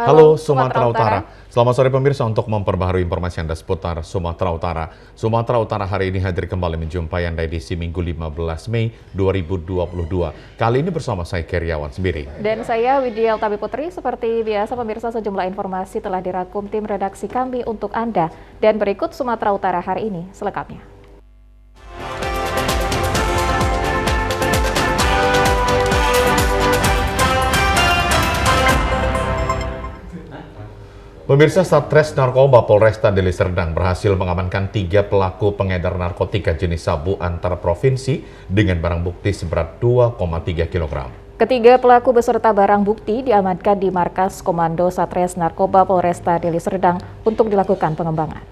Halo Sumatera Utara. Selamat sore pemirsa, untuk memperbaharui informasi Anda seputar Sumatera Utara. Sumatera Utara hari ini hadir kembali menjumpai Anda edisi Minggu 15 Mei 2022. Kali ini bersama saya Keriawan sendiri. Dan saya Widial Tabi Putri. Seperti biasa pemirsa, sejumlah informasi telah dirangkum tim redaksi kami untuk Anda. Dan berikut Sumatera Utara hari ini selengkapnya. Pemirsa, Satres Narkoba Polresta Deli Serdang berhasil mengamankan 3 pelaku pengedar narkotika jenis sabu antar provinsi dengan barang bukti seberat 2,3 kg. Ketiga pelaku beserta barang bukti diamankan di Markas Komando Satres Narkoba Polresta Deli Serdang untuk dilakukan pengembangan.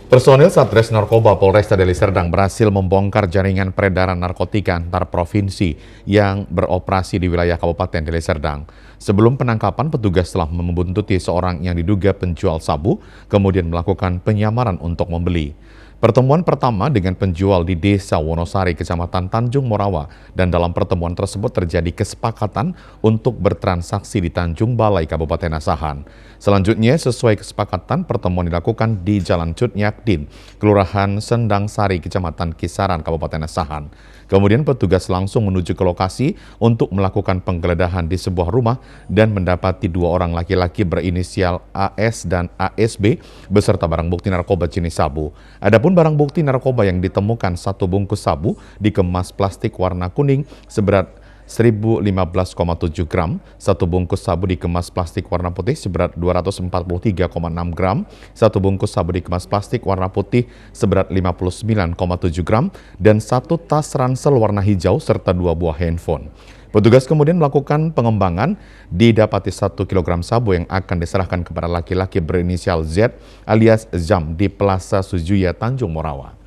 Personil Satres Narkoba Polresta Deli Serdang berhasil membongkar jaringan peredaran narkotika antar provinsi yang beroperasi di wilayah Kabupaten Deli Serdang. Sebelum penangkapan, petugas telah membuntuti seorang yang diduga penjual sabu, kemudian melakukan penyamaran untuk membeli. Pertemuan pertama dengan penjual di Desa Wonosari, Kecamatan Tanjung Morawa, dan dalam pertemuan tersebut terjadi kesepakatan untuk bertransaksi di Tanjung Balai, Kabupaten Asahan. Selanjutnya, sesuai kesepakatan, pertemuan dilakukan di Jalan Cut Nyakdin, Kelurahan Sendang Sari, Kecamatan Kisaran, Kabupaten Asahan. Kemudian petugas langsung menuju ke lokasi untuk melakukan penggeledahan di sebuah rumah dan mendapati 2 orang laki-laki berinisial AS dan ASB beserta barang bukti narkoba jenis sabu. Adapun barang bukti narkoba yang ditemukan 1 bungkus sabu dikemas plastik warna kuning seberat 1015,7 gram, 1 bungkus sabu dikemas plastik warna putih seberat 243,6 gram, 1 bungkus sabu dikemas plastik warna putih seberat 59,7 gram, dan 1 tas ransel warna hijau serta 2 buah handphone. Petugas kemudian melakukan pengembangan, didapati 1 kg sabu yang akan diserahkan kepada laki-laki berinisial Z alias Zam di Plaza Sujuya, Tanjung Morawa.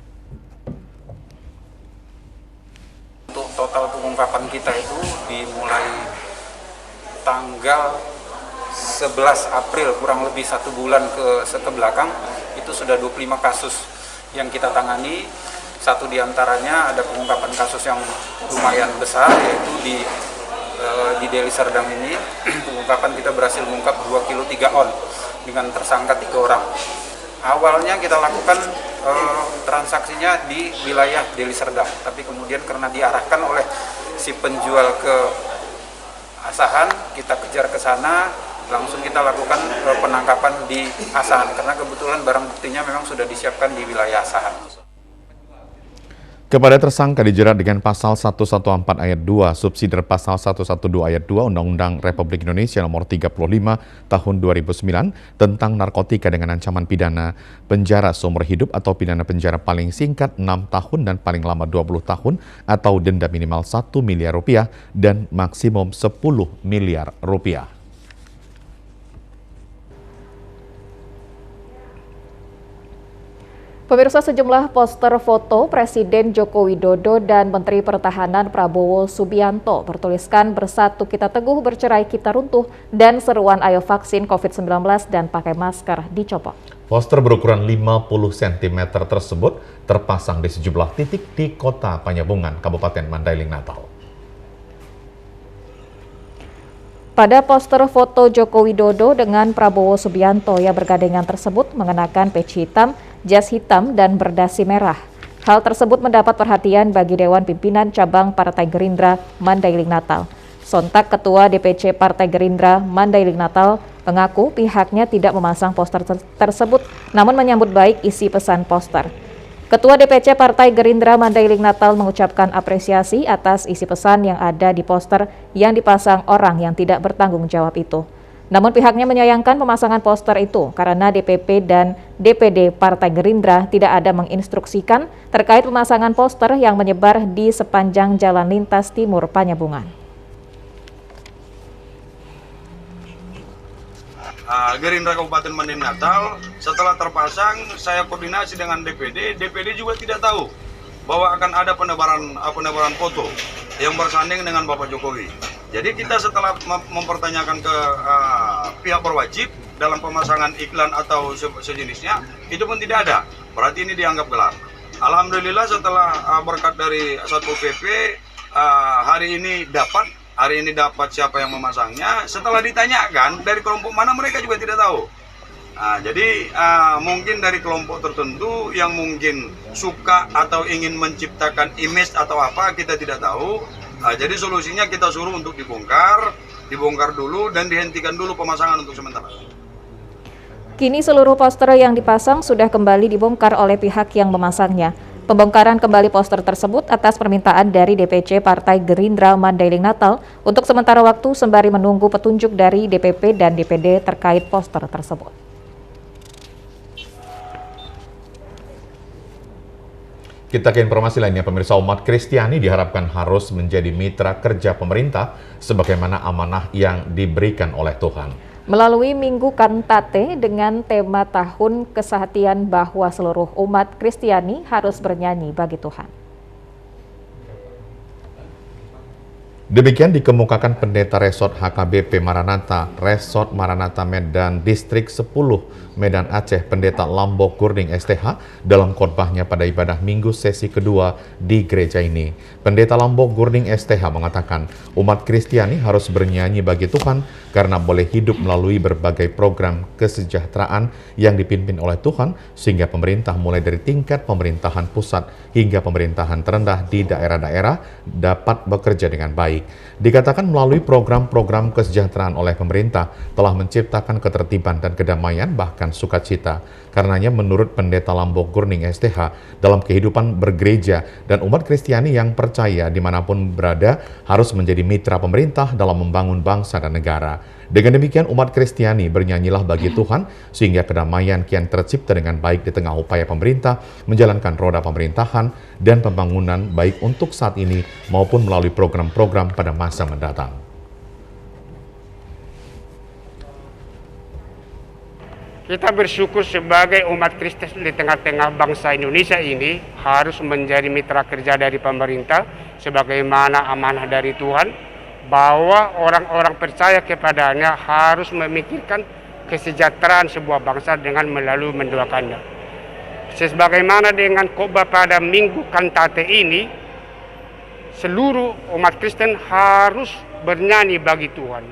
Untuk total pengungkapan kita itu dimulai tanggal 11 April, kurang lebih 1 bulan ke belakang, itu sudah 25 kasus yang kita tangani. 1 diantaranya ada pengungkapan kasus yang lumayan besar, yaitu di Deli Serdang ini pengungkapan kita berhasil mengungkap 2 kilo 3 on dengan tersangka 3 orang. Awalnya kita lakukan transaksinya di wilayah Deli Serdang, tapi kemudian karena diarahkan oleh si penjual ke Asahan, kita kejar ke sana, langsung kita lakukan penangkapan di Asahan karena kebetulan barang buktinya memang sudah disiapkan di wilayah Asahan. Kepada tersangka dijerat dengan pasal 114 ayat 2, subsidi pasal 112 ayat 2 Undang-Undang Republik Indonesia nomor 35 tahun 2009 tentang narkotika dengan ancaman pidana penjara seumur hidup atau pidana penjara paling singkat 6 tahun dan paling lama 20 tahun atau denda minimal 1 miliar rupiah dan maksimum 10 miliar rupiah. Pemirsa, sejumlah poster foto Presiden Joko Widodo dan Menteri Pertahanan Prabowo Subianto bertuliskan "Bersatu Kita Teguh, Bercerai Kita Runtuh" dan seruan "Ayo vaksin COVID-19 dan pakai masker" dicopot. Poster berukuran 50 cm tersebut terpasang di sejumlah titik di Kota Panyabungan, Kabupaten Mandailing Natal. Pada poster foto Joko Widodo dengan Prabowo Subianto yang bergandengan tersebut mengenakan peci hitam, jas hitam, dan berdasi merah. Hal tersebut mendapat perhatian bagi Dewan Pimpinan Cabang Partai Gerindra Mandailing Natal. Sontak Ketua DPC Partai Gerindra Mandailing Natal mengaku pihaknya tidak memasang poster tersebut, namun menyambut baik isi pesan poster. Ketua DPC Partai Gerindra Mandailing Natal mengucapkan apresiasi atas isi pesan yang ada di poster yang dipasang orang yang tidak bertanggung jawab itu. Namun pihaknya menyayangkan pemasangan poster itu karena DPP dan DPD Partai Gerindra tidak ada menginstruksikan terkait pemasangan poster yang menyebar di sepanjang jalan lintas timur Panyabungan. Gerindra Kabupaten Mandailing Natal, setelah terpasang saya koordinasi dengan DPD juga tidak tahu bahwa akan ada penebaran foto yang bersanding dengan Bapak Jokowi. Jadi kita setelah mempertanyakan ke pihak berwajib dalam pemasangan iklan atau sejenisnya, itu pun tidak ada. Berarti ini dianggap gelap. Alhamdulillah setelah berkat dari Satpol PP hari ini dapat hari ini dapat siapa yang memasangnya. Setelah ditanyakan dari kelompok mana, mereka juga tidak tahu. Nah, jadi mungkin dari kelompok tertentu yang mungkin suka atau ingin menciptakan image atau apa, kita tidak tahu. Jadi solusinya kita suruh untuk dibongkar dulu dan dihentikan dulu pemasangan untuk sementara. Kini seluruh poster yang dipasang sudah kembali dibongkar oleh pihak yang memasangnya. Pembongkaran kembali poster tersebut atas permintaan dari DPC Partai Gerindra Mandailing Natal untuk sementara waktu sembari menunggu petunjuk dari DPP dan DPD terkait poster tersebut. Kita ke informasi lainnya, pemirsa. Umat Kristiani diharapkan harus menjadi mitra kerja pemerintah sebagaimana amanah yang diberikan oleh Tuhan. Melalui Minggu Kantate dengan tema Tahun Kesehatian bahwa seluruh umat Kristiani harus bernyanyi bagi Tuhan. Demikian dikemukakan Pendeta Resort HKBP Maranatha, Resort Maranatha Medan Distrik 10 Medan Aceh, Pendeta Lambok Gurding STH dalam khotbahnya pada ibadah Minggu sesi kedua di gereja ini. Pendeta Lambok Gurding STH mengatakan umat Kristiani harus bernyanyi bagi Tuhan karena boleh hidup melalui berbagai program kesejahteraan yang dipimpin oleh Tuhan sehingga pemerintah mulai dari tingkat pemerintahan pusat hingga pemerintahan terendah di daerah-daerah dapat bekerja dengan baik. Dikatakan melalui program-program kesejahteraan oleh pemerintah telah menciptakan ketertiban dan kedamaian bahkan sukacita. Karenanya menurut Pendeta Lambok Gurding STH dalam kehidupan bergereja dan umat Kristiani yang percaya dimanapun berada harus menjadi mitra pemerintah dalam membangun bangsa dan negara. Dengan demikian umat Kristiani bernyanyilah bagi Tuhan sehingga kedamaian kian tercipta dengan baik di tengah upaya pemerintah menjalankan roda pemerintahan dan pembangunan baik untuk saat ini maupun melalui program-program pada masa mendatang. Kita bersyukur sebagai umat Kristen di tengah-tengah bangsa Indonesia ini harus menjadi mitra kerja dari pemerintah sebagaimana amanah dari Tuhan bahwa orang-orang percaya kepadanya harus memikirkan kesejahteraan sebuah bangsa dengan melalui mendoakannya. Sebagaimana dengan khotbah pada Minggu Kantate ini, seluruh umat Kristen harus bernyanyi bagi Tuhan.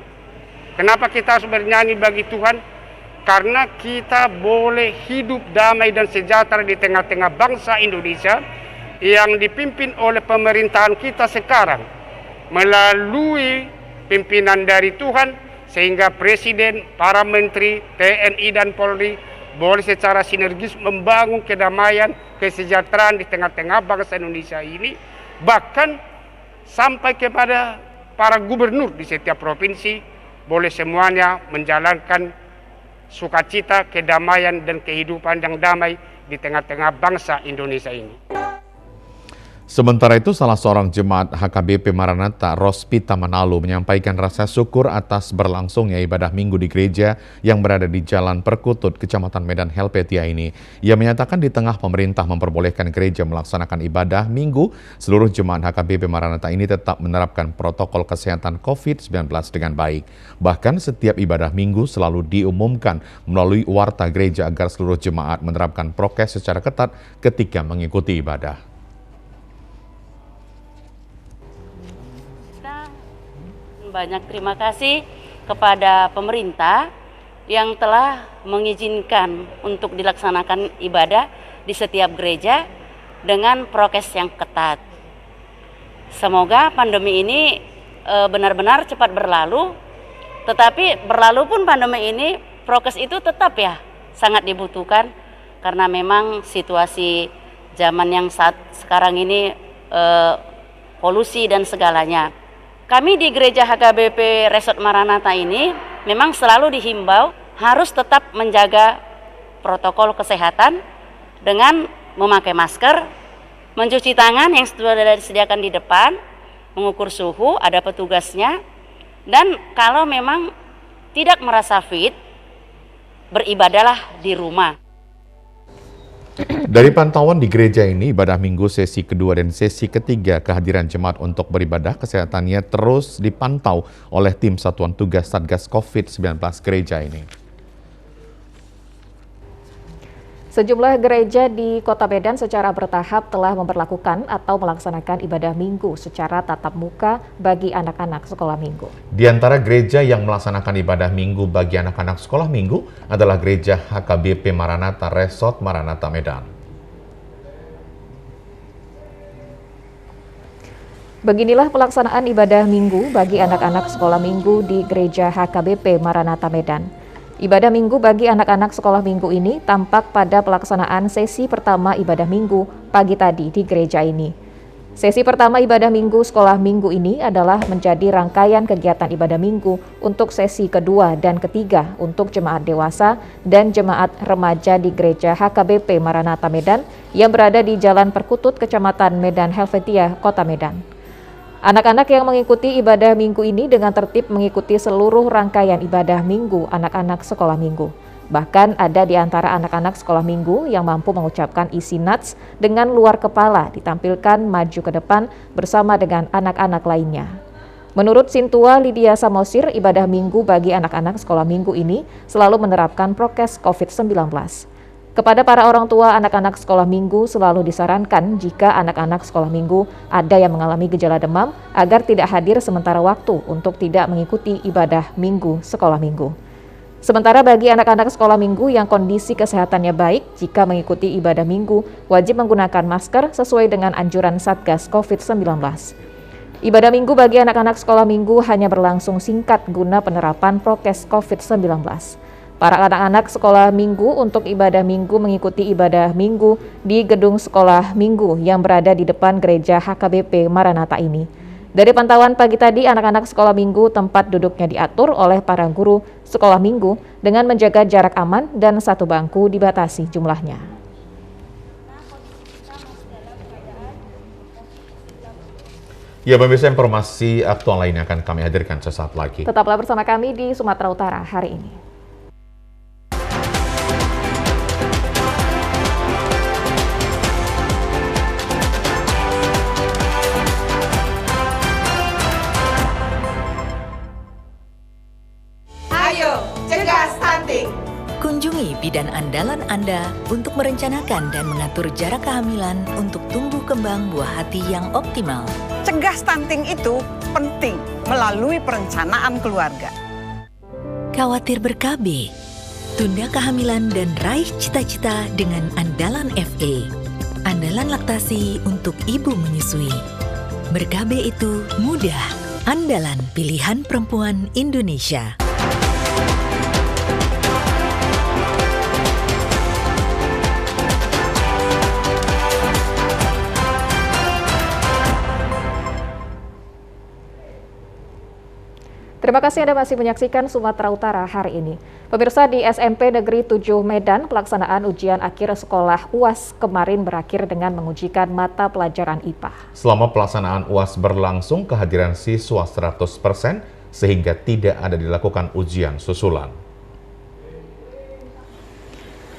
Kenapa kita harus bernyanyi bagi Tuhan? Karena kita boleh hidup damai dan sejahtera di tengah-tengah bangsa Indonesia yang dipimpin oleh pemerintahan kita sekarang melalui pimpinan dari Tuhan sehingga Presiden, para Menteri, TNI dan Polri boleh secara sinergis membangun kedamaian, kesejahteraan di tengah-tengah bangsa Indonesia ini, bahkan sampai kepada para gubernur di setiap provinsi boleh semuanya menjalankan sukacita, kedamaian dan kehidupan yang damai di tengah-tengah bangsa Indonesia ini. Sementara itu, salah seorang jemaat HKBP Maranatha, Rospita Manalu, menyampaikan rasa syukur atas berlangsungnya ibadah Minggu di gereja yang berada di Jalan Perkutut, Kecamatan Medan Helvetia ini. Ia menyatakan di tengah pemerintah memperbolehkan gereja melaksanakan ibadah Minggu, seluruh jemaat HKBP Maranatha ini tetap menerapkan protokol kesehatan COVID-19 dengan baik. Bahkan setiap ibadah Minggu selalu diumumkan melalui warta gereja agar seluruh jemaat menerapkan prokes secara ketat ketika mengikuti ibadah. Banyak terima kasih kepada pemerintah yang telah mengizinkan untuk dilaksanakan ibadah di setiap gereja dengan prokes yang ketat. Semoga pandemi ini benar-benar cepat berlalu, tetapi berlalu pun pandemi ini prokes itu tetap ya sangat dibutuhkan karena memang situasi zaman yang saat sekarang ini polusi dan segalanya. Kami di Gereja HKBP Resort Maranatha ini memang selalu dihimbau harus tetap menjaga protokol kesehatan dengan memakai masker, mencuci tangan yang sudah disediakan di depan, mengukur suhu, ada petugasnya, dan kalau memang tidak merasa fit, beribadahlah di rumah. Dari pantauan di gereja ini, ibadah Minggu sesi kedua dan sesi ketiga kehadiran jemaat untuk beribadah kesehatannya terus dipantau oleh tim Satuan Tugas Satgas COVID-19 gereja ini. Sejumlah gereja di Kota Medan secara bertahap telah memberlakukan atau melaksanakan ibadah minggu secara tatap muka bagi anak-anak sekolah minggu. Di antara gereja yang melaksanakan ibadah minggu bagi anak-anak sekolah minggu adalah Gereja HKBP Maranatha Resort Maranatha Medan. Beginilah pelaksanaan ibadah minggu bagi anak-anak sekolah minggu di Gereja HKBP Maranatha Medan. Ibadah minggu bagi anak-anak sekolah minggu ini tampak pada pelaksanaan sesi pertama ibadah minggu pagi tadi di gereja ini. Sesi pertama ibadah minggu sekolah minggu ini adalah menjadi rangkaian kegiatan ibadah minggu untuk sesi kedua dan ketiga untuk jemaat dewasa dan jemaat remaja di Gereja HKBP Maranatha Medan yang berada di Jalan Perkutut, Kecamatan Medan Helvetia, Kota Medan. Anak-anak yang mengikuti ibadah minggu ini dengan tertib mengikuti seluruh rangkaian ibadah minggu anak-anak sekolah minggu. Bahkan ada di antara anak-anak sekolah minggu yang mampu mengucapkan isi nats dengan luar kepala ditampilkan maju ke depan bersama dengan anak-anak lainnya. Menurut Sintua Lydia Samosir, ibadah minggu bagi anak-anak sekolah minggu ini selalu menerapkan prokes COVID-19. Kepada para orang tua anak-anak sekolah minggu selalu disarankan jika anak-anak sekolah minggu ada yang mengalami gejala demam agar tidak hadir sementara waktu untuk tidak mengikuti ibadah minggu sekolah minggu. Sementara bagi anak-anak sekolah minggu yang kondisi kesehatannya baik, jika mengikuti ibadah minggu wajib menggunakan masker sesuai dengan anjuran Satgas COVID-19. Ibadah minggu bagi anak-anak sekolah minggu hanya berlangsung singkat guna penerapan prokes COVID-19. Para anak-anak sekolah minggu untuk ibadah minggu mengikuti ibadah minggu di gedung sekolah minggu yang berada di depan gereja HKBP Maranatha ini. Dari pantauan pagi tadi, anak-anak sekolah minggu tempat duduknya diatur oleh para guru sekolah minggu dengan menjaga jarak aman dan satu bangku dibatasi jumlahnya. Ya, pemirsa, informasi aktual lainnya akan kami hadirkan sesaat lagi. Tetaplah bersama kami di Sumatera Utara hari ini. Kunjungi bidan andalan Anda untuk merencanakan dan mengatur jarak kehamilan untuk tumbuh kembang buah hati yang optimal. Cegah stunting itu penting melalui perencanaan keluarga. Khawatir ber-KB? Tunda kehamilan dan raih cita-cita dengan Andalan FA. Andalan laktasi untuk ibu menyusui. Ber-KB itu mudah. Andalan pilihan perempuan Indonesia. Terima kasih Anda masih menyaksikan Sumatera Utara hari ini. Pemirsa, di SMP Negeri 7 Medan, pelaksanaan ujian akhir sekolah UAS kemarin berakhir dengan mengujikan mata pelajaran IPA. Selama pelaksanaan UAS berlangsung, kehadiran siswa 100% sehingga tidak ada dilakukan ujian susulan.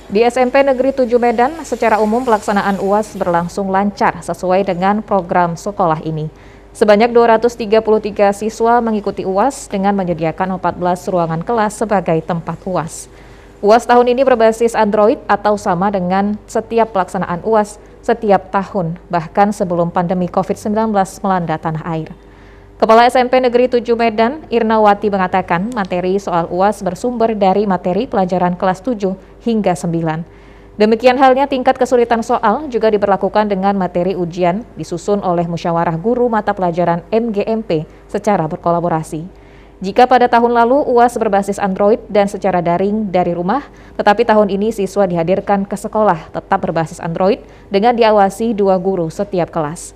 Di SMP Negeri 7 Medan, secara umum pelaksanaan UAS berlangsung lancar sesuai dengan program sekolah ini. Sebanyak 233 siswa mengikuti UAS dengan menyediakan 14 ruangan kelas sebagai tempat UAS. UAS tahun ini berbasis Android atau sama dengan setiap pelaksanaan UAS setiap tahun, bahkan sebelum pandemi COVID-19 melanda tanah air. Kepala SMP Negeri 7 Medan, Irnawati mengatakan materi soal UAS bersumber dari materi pelajaran kelas 7 hingga 9. Demikian halnya tingkat kesulitan soal juga diberlakukan dengan materi ujian disusun oleh musyawarah guru mata pelajaran MGMP secara berkolaborasi. Jika pada tahun lalu UAS berbasis Android dan secara daring dari rumah, tetapi tahun ini siswa dihadirkan ke sekolah tetap berbasis Android dengan diawasi 2 guru setiap kelas.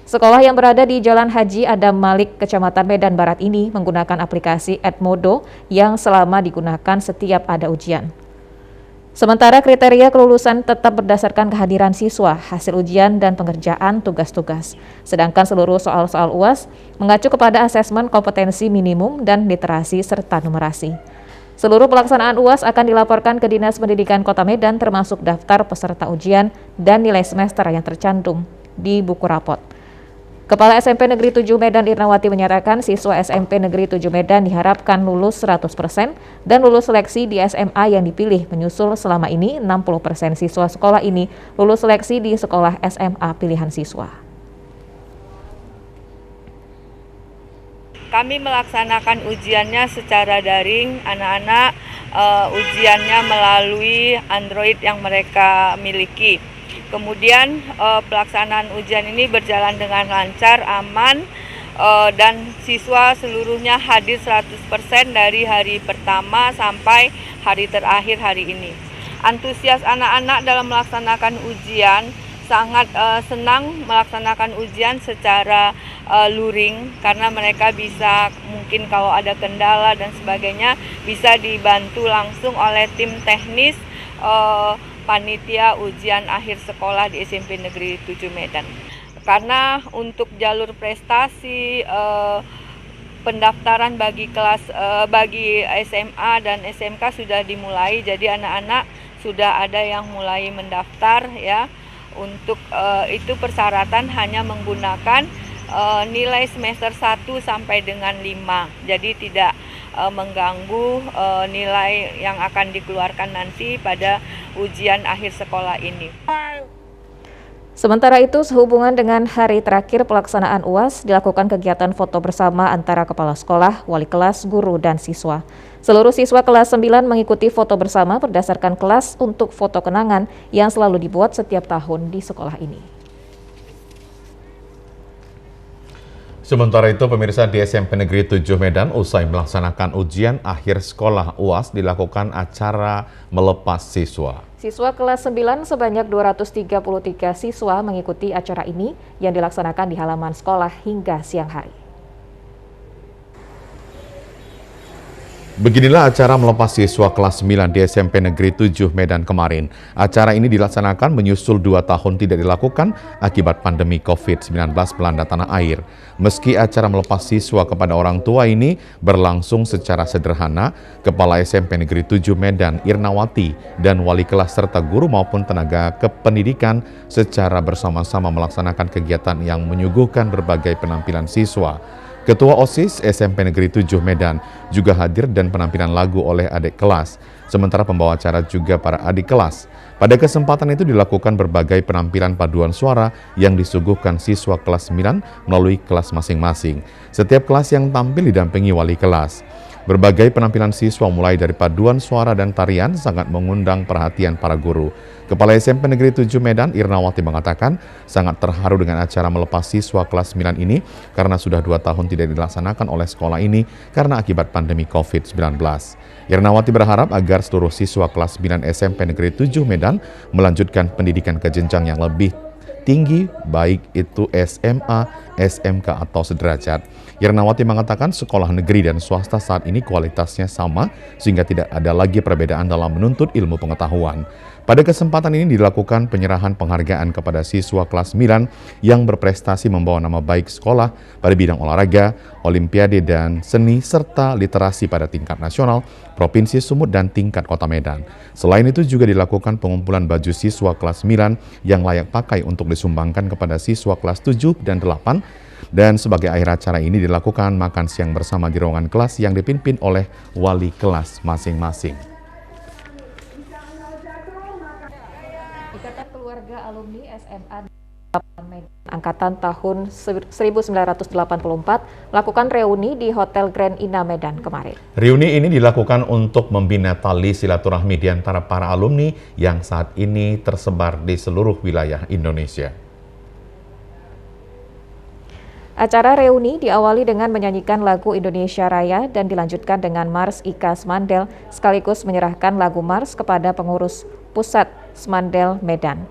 Sekolah yang berada di Jalan Haji Adam Malik, Kecamatan Medan Barat ini menggunakan aplikasi Edmodo yang selama digunakan setiap ada ujian. Sementara kriteria kelulusan tetap berdasarkan kehadiran siswa, hasil ujian, dan pengerjaan tugas-tugas. Sedangkan seluruh soal-soal UAS mengacu kepada asesmen kompetensi minimum dan literasi serta numerasi. Seluruh pelaksanaan UAS akan dilaporkan ke Dinas Pendidikan Kota Medan termasuk daftar peserta ujian dan nilai semester yang tercantum di buku rapot. Kepala SMP Negeri 7 Medan Irnawati menyatakan siswa SMP Negeri 7 Medan diharapkan lulus 100% dan lulus seleksi di SMA yang dipilih, menyusul selama ini 60% siswa sekolah ini lulus seleksi di sekolah SMA pilihan siswa. Kami melaksanakan ujiannya secara daring, anak-anak ujiannya melalui Android yang mereka miliki. Kemudian pelaksanaan ujian ini berjalan dengan lancar, aman, dan siswa seluruhnya hadir 100% dari hari pertama sampai hari terakhir hari ini. Antusias anak-anak dalam melaksanakan ujian, sangat senang melaksanakan ujian secara luring karena mereka bisa, mungkin kalau ada kendala dan sebagainya, bisa dibantu langsung oleh tim teknis panitia ujian akhir sekolah di SMP Negeri 7 Medan. Karena untuk jalur prestasi pendaftaran bagi SMA dan SMK sudah dimulai, jadi anak-anak sudah ada yang mulai mendaftar ya. Untuk itu persyaratan hanya menggunakan nilai semester 1 sampai dengan 5. Jadi tidak mengganggu nilai yang akan dikeluarkan nanti pada ujian akhir sekolah ini. Sementara itu, sehubungan dengan hari terakhir pelaksanaan UAS, dilakukan kegiatan foto bersama antara kepala sekolah, wali kelas, guru, dan siswa. Seluruh siswa kelas 9 mengikuti foto bersama berdasarkan kelas untuk foto kenangan yang selalu dibuat setiap tahun di sekolah ini. Sementara itu, pemirsa, di SMP Negeri 7 Medan usai melaksanakan ujian akhir sekolah UAS dilakukan acara melepas siswa. Siswa kelas 9 sebanyak 233 siswa mengikuti acara ini yang dilaksanakan di halaman sekolah hingga siang hari. Beginilah acara melepas siswa kelas 9 di SMP Negeri 7 Medan kemarin. Acara ini dilaksanakan menyusul 2 tahun tidak dilakukan akibat pandemi COVID-19 melanda tanah air. Meski acara melepas siswa kepada orang tua ini berlangsung secara sederhana, Kepala SMP Negeri 7 Medan Irnawati dan wali kelas serta guru maupun tenaga kependidikan secara bersama-sama melaksanakan kegiatan yang menyuguhkan berbagai penampilan siswa. Ketua OSIS SMP Negeri 7 Medan juga hadir dan penampilan lagu oleh adik kelas, sementara pembawa acara juga para adik kelas. Pada kesempatan itu dilakukan berbagai penampilan paduan suara yang disuguhkan siswa kelas 9 melalui kelas masing-masing. Setiap kelas yang tampil didampingi wali kelas. Berbagai penampilan siswa mulai dari paduan suara dan tarian sangat mengundang perhatian para guru. Kepala SMP Negeri 7 Medan Irnawati mengatakan sangat terharu dengan acara melepas siswa kelas 9 ini karena sudah 2 tahun tidak dilaksanakan oleh sekolah ini karena akibat pandemi COVID-19. Irnawati berharap agar seluruh siswa kelas 9 SMP Negeri 7 Medan melanjutkan pendidikan ke jenjang yang lebih tinggi, baik itu SMA, SMK atau sederajat. Irnawati mengatakan sekolah negeri dan swasta saat ini kualitasnya sama sehingga tidak ada lagi perbedaan dalam menuntut ilmu pengetahuan. Pada kesempatan ini dilakukan penyerahan penghargaan kepada siswa kelas 9 yang berprestasi membawa nama baik sekolah pada bidang olahraga, olimpiade dan seni serta literasi pada tingkat nasional, Provinsi Sumut dan tingkat Kota Medan. Selain itu juga dilakukan pengumpulan baju siswa kelas 9 yang layak pakai untuk disumbangkan kepada siswa kelas 7 dan 8. Dan sebagai akhir acara ini dilakukan makan siang bersama di ruangan kelas yang dipimpin oleh wali kelas masing-masing. Ikatan Keluarga Alumni SMA Angkatan tahun 1984 melakukan reuni di Hotel Grand Ina Medan kemarin. Reuni ini dilakukan untuk membina tali silaturahmi di antara para alumni yang saat ini tersebar di seluruh wilayah Indonesia. Acara reuni diawali dengan menyanyikan lagu Indonesia Raya dan dilanjutkan dengan Mars Ika Smandel sekaligus menyerahkan lagu Mars kepada pengurus pusat Smandel Medan.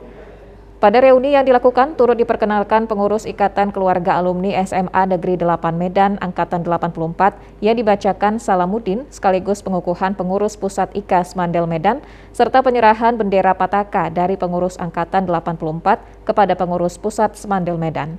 Pada reuni yang dilakukan turut diperkenalkan pengurus Ikatan Keluarga Alumni SMA Negeri 8 Medan Angkatan 84 yang dibacakan Salamuddin sekaligus pengukuhan pengurus pusat IKA Smandel Medan serta penyerahan bendera Pataka dari pengurus Angkatan 84 kepada pengurus pusat Smandel Medan.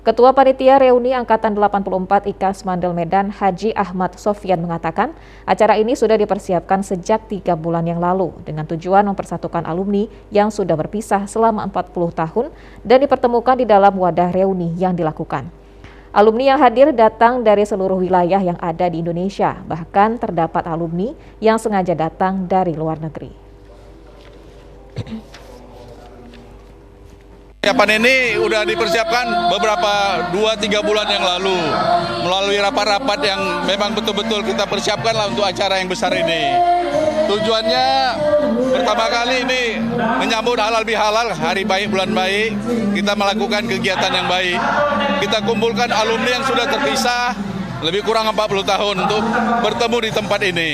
Ketua Panitia Reuni Angkatan 84 IKAS Mandel Medan, Haji Ahmad Sofyan mengatakan, acara ini sudah dipersiapkan sejak 3 bulan yang lalu dengan tujuan mempersatukan alumni yang sudah berpisah selama 40 tahun dan dipertemukan di dalam wadah reuni yang dilakukan. Alumni yang hadir datang dari seluruh wilayah yang ada di Indonesia, bahkan terdapat alumni yang sengaja datang dari luar negeri. Persiapan ini sudah dipersiapkan beberapa 2-3 bulan yang lalu melalui rapat-rapat yang memang betul-betul kita persiapkan lah untuk acara yang besar ini. Tujuannya pertama kali ini menyambut halal bihalal, hari baik bulan baik, kita melakukan kegiatan yang baik. Kita kumpulkan alumni yang sudah terpisah lebih kurang 40 tahun untuk bertemu di tempat ini.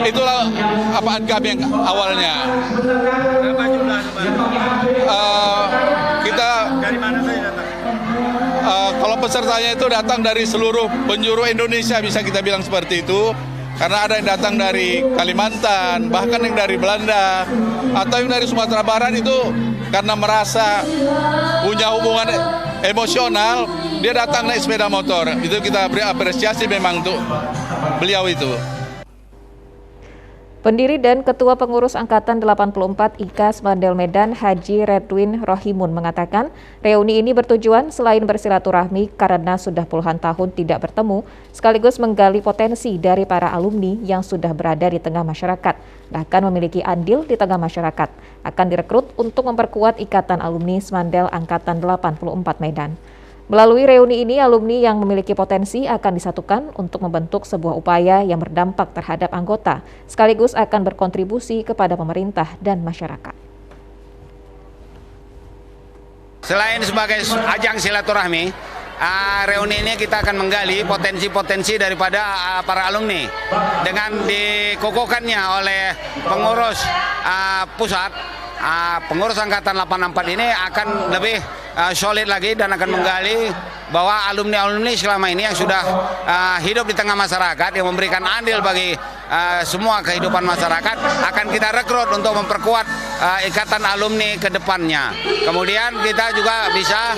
Itulah apaan kami yang awalnya. Berapa jumlah kita dari mana saja datang? Kalau pesertanya itu datang dari seluruh penjuru Indonesia, bisa kita bilang seperti itu. Karena ada yang datang dari Kalimantan, bahkan yang dari Belanda, atau yang dari Sumatera Barat itu karena merasa punya hubungan emosional, dia datang naik sepeda motor. Itu kita beri apresiasi memang untuk beliau itu. Pendiri dan Ketua Pengurus Angkatan 84 IKAS Mandel Medan, Haji Redwin Rohimun mengatakan, reuni ini bertujuan selain bersilaturahmi karena sudah puluhan tahun tidak bertemu, sekaligus menggali potensi dari para alumni yang sudah berada di tengah masyarakat, bahkan memiliki andil di tengah masyarakat, akan direkrut untuk memperkuat ikatan alumni Smandel Angkatan 84 Medan. Melalui reuni ini, alumni yang memiliki potensi akan disatukan untuk membentuk sebuah upaya yang berdampak terhadap anggota, sekaligus akan berkontribusi kepada pemerintah dan masyarakat. Selain sebagai ajang silaturahmi, reuni ini kita akan menggali potensi-potensi daripada para alumni dengan dikukuhkannya oleh pengurus pusat. Pengurus Angkatan 84 ini akan lebih solid lagi dan akan menggali bahwa alumni-alumni selama ini yang sudah hidup di tengah masyarakat, yang memberikan andil bagi semua kehidupan masyarakat, akan kita rekrut untuk memperkuat ikatan alumni ke depannya. Kemudian kita juga bisa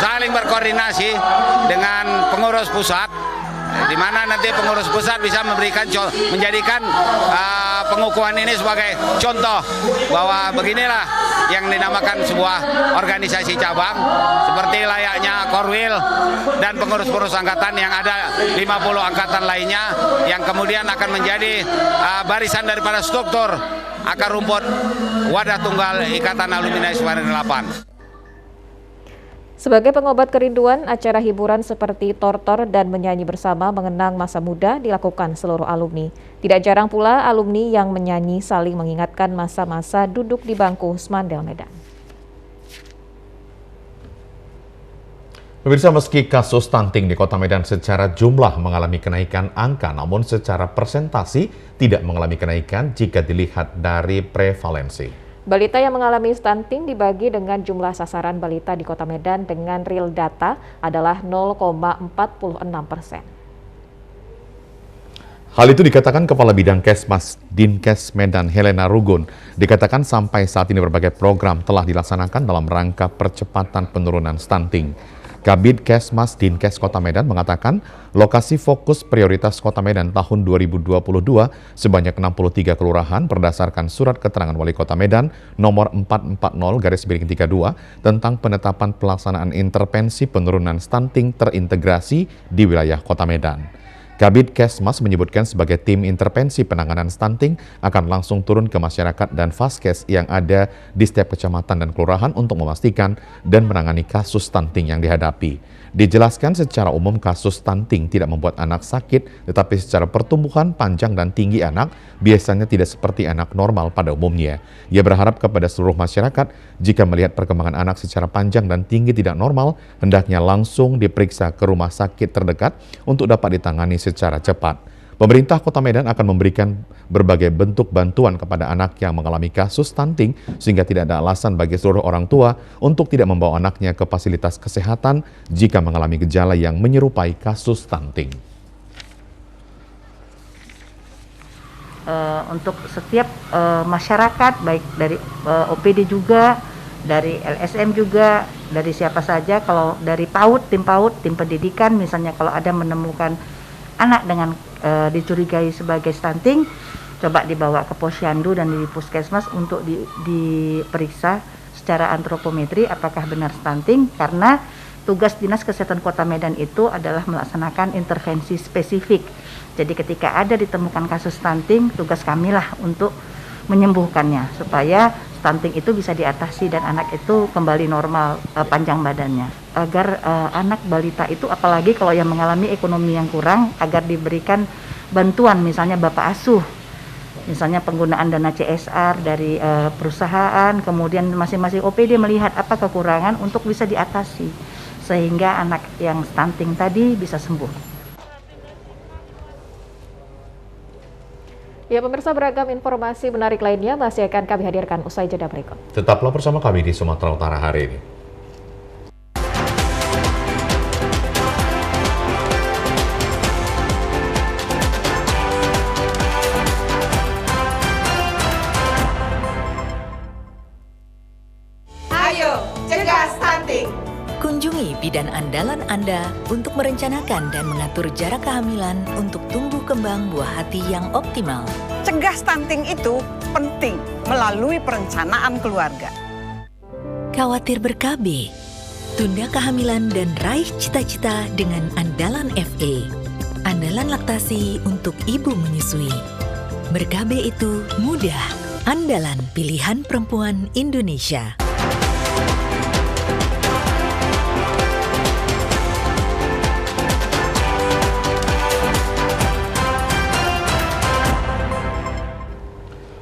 saling berkoordinasi dengan pengurus pusat, di mana nanti pengurus pusat bisa menjadikan pengukuhan ini sebagai contoh bahwa beginilah yang dinamakan sebuah organisasi cabang seperti layaknya Korwil dan pengurus-pengurus angkatan yang ada 50 angkatan lainnya yang kemudian akan menjadi barisan daripada struktur akar rumput wadah tunggal Ikatan Alumni Smandel 8. Sebagai pengobat kerinduan, acara hiburan seperti tortor dan menyanyi bersama mengenang masa muda dilakukan seluruh alumni. Tidak jarang pula alumni yang menyanyi saling mengingatkan masa-masa duduk di bangku Smandel Medan. Pemirsa, meski kasus stunting di Kota Medan secara jumlah mengalami kenaikan angka, namun secara persentasi tidak mengalami kenaikan jika dilihat dari prevalensi. Balita yang mengalami stunting dibagi dengan jumlah sasaran balita di Kota Medan dengan real data adalah 0,46%. Hal itu dikatakan Kepala Bidang Kesmas Dinkes Medan Helena Rugun. Dikatakan sampai saat ini berbagai program telah dilaksanakan dalam rangka percepatan penurunan stunting. Kabid Kesmas Dinkes Kota Medan mengatakan lokasi fokus prioritas Kota Medan tahun 2022 sebanyak 63 kelurahan berdasarkan surat keterangan Wali Kota Medan nomor 440/32 tentang penetapan pelaksanaan intervensi penurunan stunting terintegrasi di wilayah Kota Medan. Kabid Kesmas menyebutkan sebagai tim intervensi penanganan stunting akan langsung turun ke masyarakat dan vaskes yang ada di setiap kecamatan dan kelurahan untuk memastikan dan menangani kasus stunting yang dihadapi. Dijelaskan secara umum kasus stunting tidak membuat anak sakit, tetapi secara pertumbuhan panjang dan tinggi anak biasanya tidak seperti anak normal pada umumnya. Ia berharap kepada seluruh masyarakat jika melihat perkembangan anak secara panjang dan tinggi tidak normal, hendaknya langsung diperiksa ke rumah sakit terdekat untuk dapat ditangani secara cepat. Pemerintah Kota Medan akan memberikan berbagai bentuk bantuan kepada anak yang mengalami kasus stunting sehingga tidak ada alasan bagi seluruh orang tua untuk tidak membawa anaknya ke fasilitas kesehatan jika mengalami gejala yang menyerupai kasus stunting. Untuk setiap masyarakat, baik dari OPD juga, dari LSM juga, dari siapa saja, kalau dari PAUD, tim pendidikan, misalnya kalau ada menemukan anak dengan dicurigai sebagai stunting, coba dibawa ke posyandu dan di puskesmas untuk diperiksa secara antropometri apakah benar stunting, karena tugas Dinas Kesehatan Kota Medan itu adalah melaksanakan intervensi spesifik. Jadi ketika ada ditemukan kasus stunting, tugas kamilah untuk menyembuhkannya supaya stunting itu bisa diatasi dan anak itu kembali normal panjang badannya. Agar anak balita itu, apalagi kalau yang mengalami ekonomi yang kurang, agar diberikan bantuan, misalnya bapak asuh, misalnya penggunaan dana CSR dari perusahaan, kemudian masing-masing OPD melihat apa kekurangan untuk bisa diatasi, sehingga anak yang stunting tadi bisa sembuh. Ya pemirsa, beragam informasi menarik lainnya masih akan kami hadirkan usai jeda berikut. Tetaplah bersama kami di Sumatera Utara hari ini. Ayo, cegah stunting! Kunjungi bidan andalan Anda untuk merencanakan dan mengatur jarak kehamilan untuk tumbuh kembang buah hati yang optimal. Cegah stunting itu penting melalui perencanaan keluarga. Khawatir ber-KB? Tunda kehamilan dan raih cita-cita dengan Andalan FA. Andalan laktasi untuk ibu menyusui. Ber-KB itu mudah. Andalan pilihan perempuan Indonesia.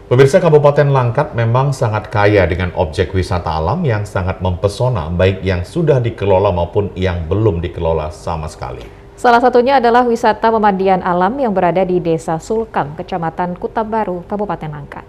Pemirsa, Kabupaten Langkat memang sangat kaya dengan objek wisata alam yang sangat mempesona, baik yang sudah dikelola maupun yang belum dikelola sama sekali. Salah satunya adalah wisata pemandian alam yang berada di Desa Sulkam, Kecamatan Kuta Baru, Kabupaten Langkat.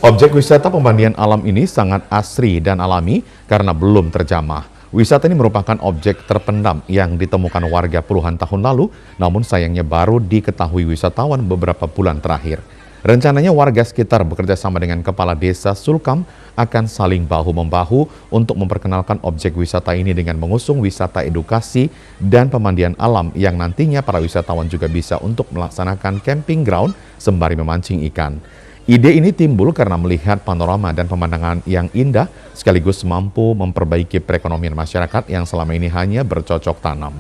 Objek wisata pemandian alam ini sangat asri dan alami karena belum terjamah. Wisata ini merupakan objek terpendam yang ditemukan warga puluhan tahun lalu, namun sayangnya baru diketahui wisatawan beberapa bulan terakhir. Rencananya warga sekitar bekerja sama dengan Kepala Desa Sulkam akan saling bahu-membahu untuk memperkenalkan objek wisata ini dengan mengusung wisata edukasi dan pemandian alam yang nantinya para wisatawan juga bisa untuk melaksanakan camping ground sembari memancing ikan. Ide ini timbul karena melihat panorama dan pemandangan yang indah sekaligus mampu memperbaiki perekonomian masyarakat yang selama ini hanya bercocok tanam.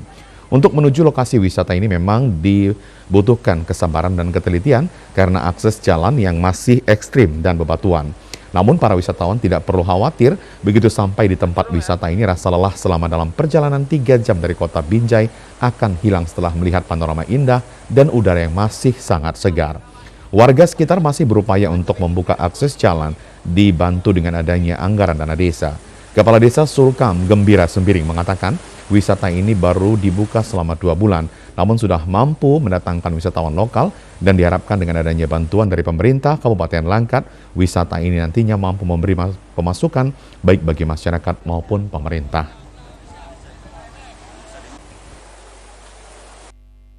Untuk menuju lokasi wisata ini memang dibutuhkan kesabaran dan ketelitian karena akses jalan yang masih ekstrim dan bebatuan. Namun para wisatawan tidak perlu khawatir, begitu sampai di tempat wisata ini rasa lelah selama dalam perjalanan 3 jam dari kota Binjai akan hilang setelah melihat panorama indah dan udara yang masih sangat segar. Warga sekitar masih berupaya untuk membuka akses jalan dibantu dengan adanya anggaran dana desa. Kepala Desa Sulkam Gembira Sembiring mengatakan wisata ini baru dibuka selama 2 bulan, namun sudah mampu mendatangkan wisatawan lokal dan diharapkan dengan adanya bantuan dari pemerintah Kabupaten Langkat, wisata ini nantinya mampu memberi pemasukan baik bagi masyarakat maupun pemerintah.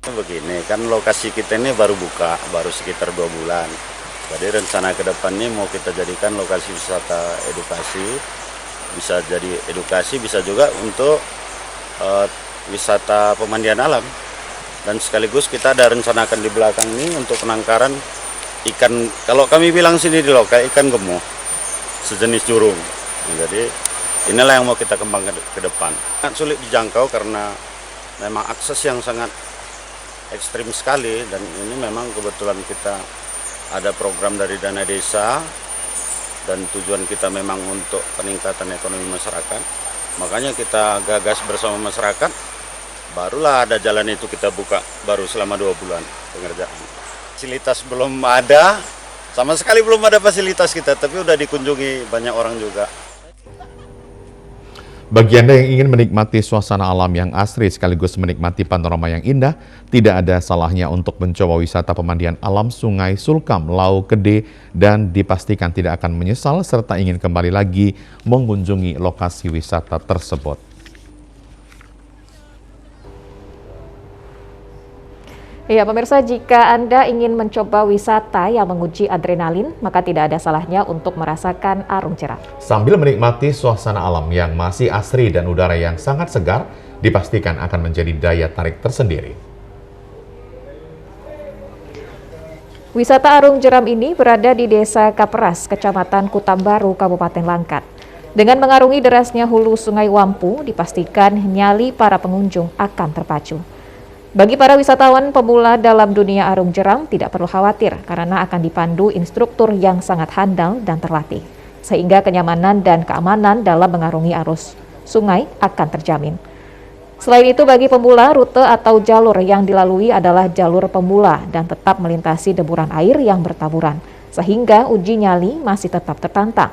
Begini, kan lokasi kita ini baru buka, baru sekitar 2 bulan. Jadi rencana ke depannya mau kita jadikan lokasi wisata edukasi, bisa jadi edukasi, bisa juga untuk wisata pemandian alam. Dan sekaligus kita ada rencanakan di belakang ini untuk penangkaran ikan, kalau kami bilang sini di lokal ikan gemuh, sejenis jurung. Jadi inilah yang mau kita kembangkan ke depan. Sulit dijangkau karena memang akses yang sangat ekstrim sekali, dan ini memang kebetulan kita ada program dari dana desa dan tujuan kita memang untuk peningkatan ekonomi masyarakat. Makanya kita gagas bersama masyarakat, barulah ada jalan itu kita buka baru selama 2 bulan pengerjaan. Fasilitas belum ada, sama sekali belum ada fasilitas kita, tapi udah dikunjungi banyak orang juga. Bagi Anda yang ingin menikmati suasana alam yang asri sekaligus menikmati panorama yang indah, tidak ada salahnya untuk mencoba wisata pemandian alam Sungai Sulkam, Lau Kede, dan dipastikan tidak akan menyesal serta ingin kembali lagi mengunjungi lokasi wisata tersebut. Ya, pemirsa, jika Anda ingin mencoba wisata yang menguji adrenalin, maka tidak ada salahnya untuk merasakan arung jeram. Sambil menikmati suasana alam yang masih asri dan udara yang sangat segar, dipastikan akan menjadi daya tarik tersendiri. Wisata arung jeram ini berada di Desa Kaperas, Kecamatan Kutambaru, Kabupaten Langkat. Dengan mengarungi derasnya hulu Sungai Wampu, dipastikan nyali para pengunjung akan terpacu. Bagi para wisatawan pemula dalam dunia arung jeram tidak perlu khawatir karena akan dipandu instruktur yang sangat handal dan terlatih, sehingga kenyamanan dan keamanan dalam mengarungi arus sungai akan terjamin. Selain itu, bagi pemula, rute atau jalur yang dilalui adalah jalur pemula dan tetap melintasi deburan air yang bertaburan, sehingga uji nyali masih tetap tertantang.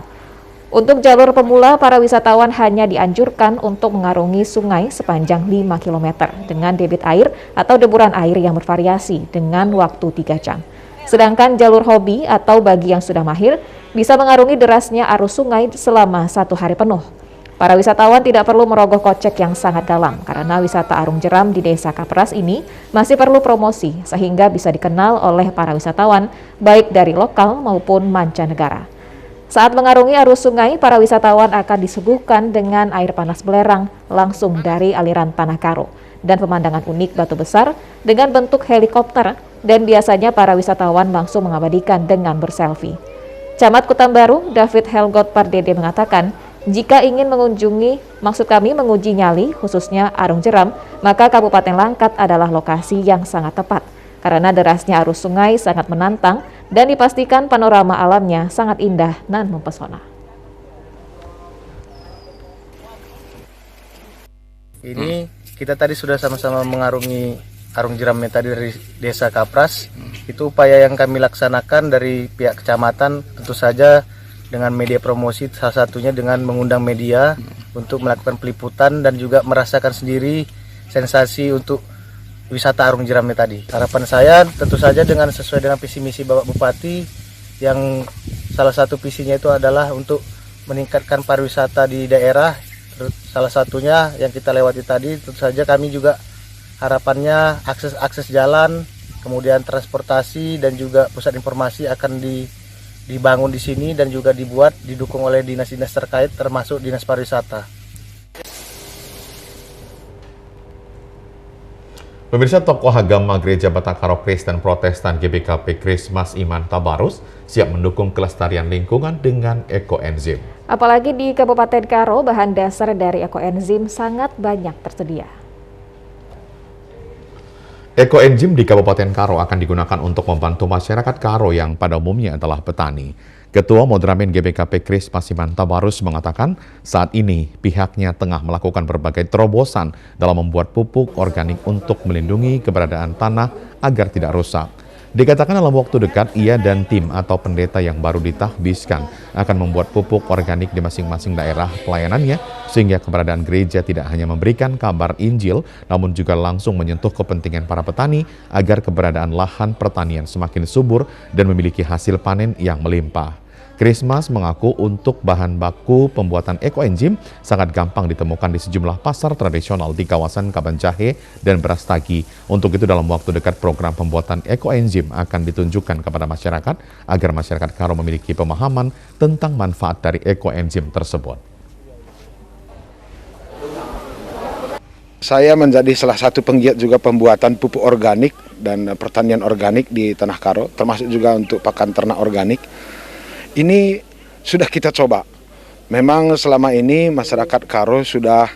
Untuk jalur pemula, para wisatawan hanya dianjurkan untuk mengarungi sungai sepanjang 5 km dengan debit air atau deburan air yang bervariasi dengan waktu 3 jam. Sedangkan jalur hobi atau bagi yang sudah mahir bisa mengarungi derasnya arus sungai selama 1 hari penuh. Para wisatawan tidak perlu merogoh kocek yang sangat dalam karena wisata arung jeram di Desa Kaperas ini masih perlu promosi sehingga bisa dikenal oleh para wisatawan baik dari lokal maupun mancanegara. Saat mengarungi arus sungai, para wisatawan akan disuguhkan dengan air panas belerang langsung dari aliran Tanah Karo dan pemandangan unik batu besar dengan bentuk helikopter, dan biasanya para wisatawan langsung mengabadikan dengan berselfie. Camat Kutambaru, David Helgot Pardede mengatakan, jika ingin menguji nyali, khususnya arung jeram, maka Kabupaten Langkat adalah lokasi yang sangat tepat. Karena derasnya arus sungai sangat menantang dan dipastikan panorama alamnya sangat indah dan mempesona. Ini kita tadi sudah sama-sama mengarungi arung jeramnya tadi dari Desa Kapras. Itu upaya yang kami laksanakan dari pihak kecamatan, tentu saja dengan media promosi, salah satunya dengan mengundang media untuk melakukan peliputan dan juga merasakan sendiri sensasi untuk wisata arung jeramnya tadi. Harapan saya tentu saja dengan sesuai dengan visi misi Bapak Bupati, yang salah satu visinya itu adalah untuk meningkatkan pariwisata di daerah. Salah satunya yang kita lewati tadi, tentu saja kami juga harapannya akses jalan, kemudian transportasi dan juga pusat informasi akan dibangun di sini dan juga didukung oleh dinas-dinas terkait termasuk Dinas Pariwisata. Pemirsa, tokoh agama Gereja Batakaro Kristen Protestan GBKP Krismas Iman Tabarus siap mendukung kelestarian lingkungan dengan ekoenzim. Apalagi di Kabupaten Karo, bahan dasar dari ekoenzim sangat banyak tersedia. Ekoenzim di Kabupaten Karo akan digunakan untuk membantu masyarakat Karo yang pada umumnya adalah petani. Ketua Modramin GBKP Krismas Iman Tabarus mengatakan saat ini pihaknya tengah melakukan berbagai terobosan dalam membuat pupuk organik untuk melindungi keberadaan tanah agar tidak rusak. Dikatakan dalam waktu dekat ia dan tim atau pendeta yang baru ditahbiskan akan membuat pupuk organik di masing-masing daerah pelayanannya sehingga keberadaan gereja tidak hanya memberikan kabar Injil namun juga langsung menyentuh kepentingan para petani agar keberadaan lahan pertanian semakin subur dan memiliki hasil panen yang melimpah. Krismas mengaku untuk bahan baku pembuatan ekoenzim sangat gampang ditemukan di sejumlah pasar tradisional di kawasan Kabanjahe dan Brastagi. Untuk itu dalam waktu dekat program pembuatan ekoenzim akan ditunjukkan kepada masyarakat agar masyarakat Karo memiliki pemahaman tentang manfaat dari ekoenzim tersebut. Saya menjadi salah satu penggiat juga pembuatan pupuk organik dan pertanian organik di Tanah Karo, termasuk juga untuk pakan ternak organik. Ini sudah kita coba. Memang selama ini masyarakat Karo sudah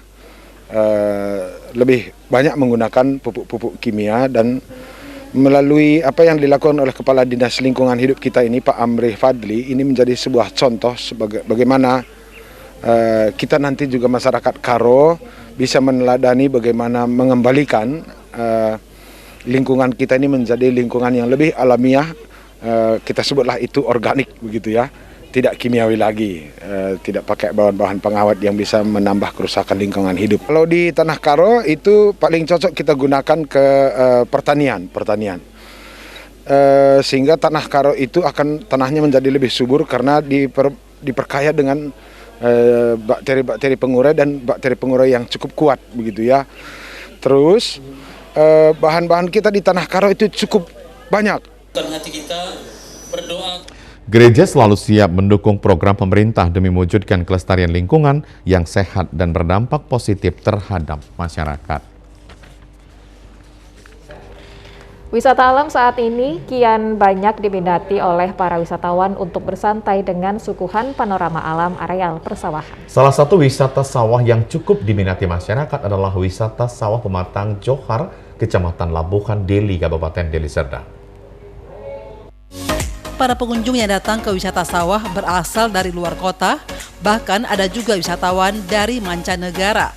lebih banyak menggunakan pupuk-pupuk kimia, dan melalui apa yang dilakukan oleh Kepala Dinas Lingkungan Hidup kita ini, Pak Amri Fadli, ini menjadi sebuah contoh sebagai bagaimana kita nanti juga masyarakat Karo bisa meneladani bagaimana mengembalikan lingkungan kita ini menjadi lingkungan yang lebih alamiah. Kita sebutlah itu organik begitu ya, tidak kimiawi lagi, tidak pakai bahan-bahan pengawet yang bisa menambah kerusakan lingkungan hidup. Kalau di Tanah Karo itu paling cocok kita gunakan ke pertanian, sehingga Tanah Karo itu akan tanahnya menjadi lebih subur karena diperkaya dengan bakteri-bakteri pengurai dan bakteri pengurai yang cukup kuat begitu ya. Terus bahan-bahan kita di Tanah Karo itu cukup banyak. Hati kita berdoa. Gereja selalu siap mendukung program pemerintah demi mewujudkan kelestarian lingkungan yang sehat dan berdampak positif terhadap masyarakat. Wisata alam saat ini kian banyak diminati oleh para wisatawan untuk bersantai dengan suguhan panorama alam areal persawahan. Salah satu wisata sawah yang cukup diminati masyarakat adalah wisata sawah pematang Johar, Kecamatan Labuhan Deli, Kabupaten Deli Serdang. Para pengunjung yang datang ke wisata sawah berasal dari luar kota, bahkan ada juga wisatawan dari mancanegara.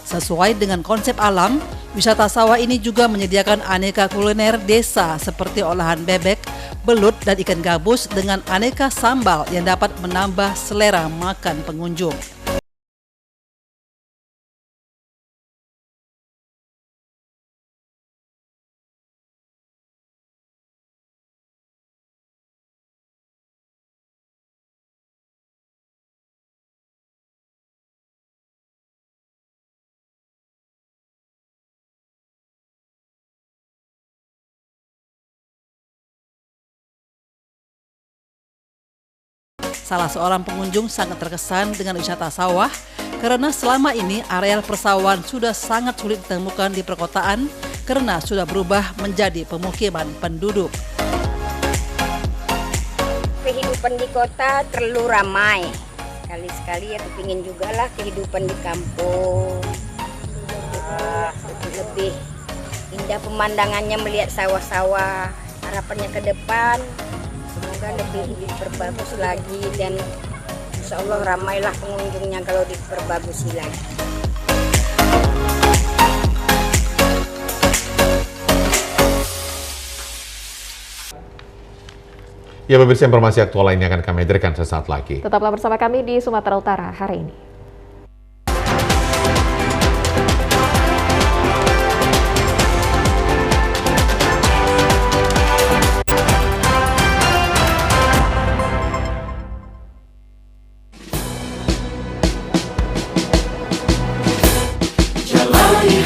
Sesuai dengan konsep alam, wisata sawah ini juga menyediakan aneka kuliner desa seperti olahan bebek, belut, dan ikan gabus dengan aneka sambal yang dapat menambah selera makan pengunjung. Salah seorang pengunjung sangat terkesan dengan wisata sawah karena selama ini areal persawahan sudah sangat sulit ditemukan di perkotaan karena sudah berubah menjadi pemukiman penduduk. Kehidupan di kota terlalu ramai. Sekali-sekali ya kepingin juga lah kehidupan di kampung. Lebih indah pemandangannya melihat sawah-sawah. Harapannya ke depan semoga lebih diperbagus lagi dan insya Allah ramailah pengunjungnya kalau diperbagusi lagi. Ya, pemirsa, informasi aktual lainnya akan kami hadirkan sesaat lagi. Tetaplah bersama kami di Sumatera Utara hari ini.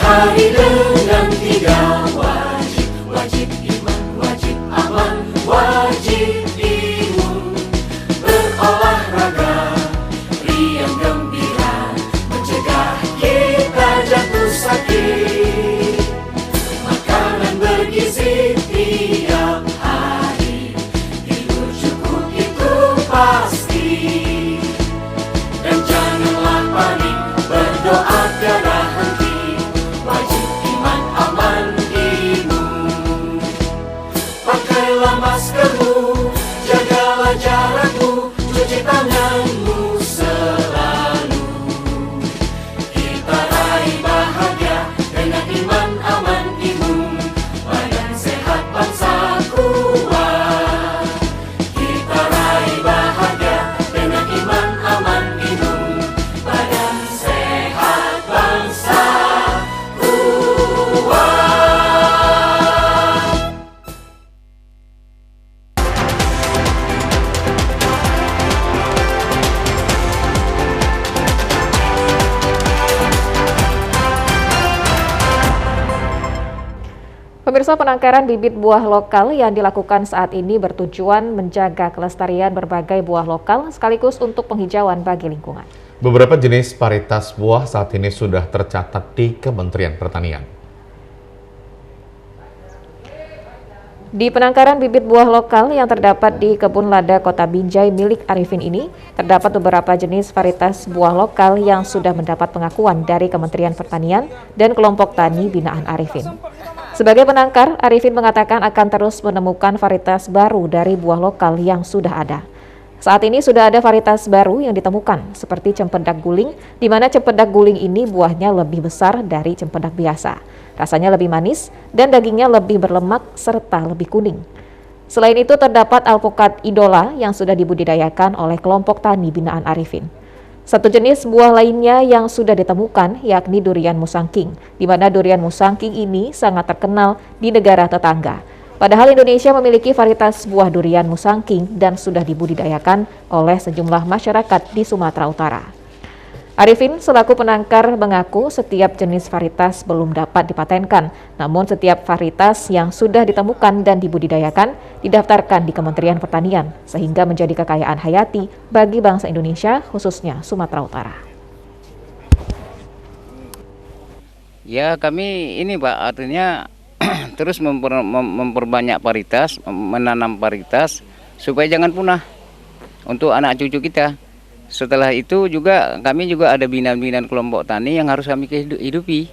Hari dengan 3 wajib, wajib iman, wajib aman, wajib imun. Berolahraga, riang gembira, mencegah kita jatuh sakit. Makanan bergizi tiap hari, tidur cukup itu pasti. Dan janganlah panik, berdoa tiada henti. Wajib iman, aman, imun. Pakailah maskermu, jagalah jarakmu, cuci tanganmu selalu. Kita raih bahagia dengan iman, aman, imun. Badan sehat, bangsa kuat. Kita raih bahagia dengan iman, aman, imun. Badan sehat, bangsa. Pemirsa, penangkaran bibit buah lokal yang dilakukan saat ini bertujuan menjaga kelestarian berbagai buah lokal sekaligus untuk penghijauan bagi lingkungan. Beberapa jenis varietas buah saat ini sudah tercatat di Kementerian Pertanian. Di penangkaran bibit buah lokal yang terdapat di Kebun Lada Kota Binjai milik Arifin ini, terdapat beberapa jenis varietas buah lokal yang sudah mendapat pengakuan dari Kementerian Pertanian dan kelompok tani binaan Arifin. Sebagai penangkar, Arifin mengatakan akan terus menemukan varietas baru dari buah lokal yang sudah ada. Saat ini sudah ada varietas baru yang ditemukan, seperti cempedak guling, di mana cempedak guling ini buahnya lebih besar dari cempedak biasa. Rasanya lebih manis dan dagingnya lebih berlemak serta lebih kuning. Selain itu terdapat alpukat idola yang sudah dibudidayakan oleh kelompok tani binaan Arifin. Satu jenis buah lainnya yang sudah ditemukan yakni durian musangking, di mana durian musangking ini sangat terkenal di negara tetangga. Padahal Indonesia memiliki varietas buah durian musangking dan sudah dibudidayakan oleh sejumlah masyarakat di Sumatera Utara. Arifin selaku penangkar mengaku setiap jenis varietas belum dapat dipatenkan, namun setiap varietas yang sudah ditemukan dan dibudidayakan didaftarkan di Kementerian Pertanian, sehingga menjadi kekayaan hayati bagi bangsa Indonesia, khususnya Sumatera Utara. Ya kami ini Pak, artinya terus memperbanyak varietas, menanam varietas supaya jangan punah untuk anak cucu kita. Setelah itu juga kami juga ada binaan-binaan kelompok tani yang harus kami hidupi.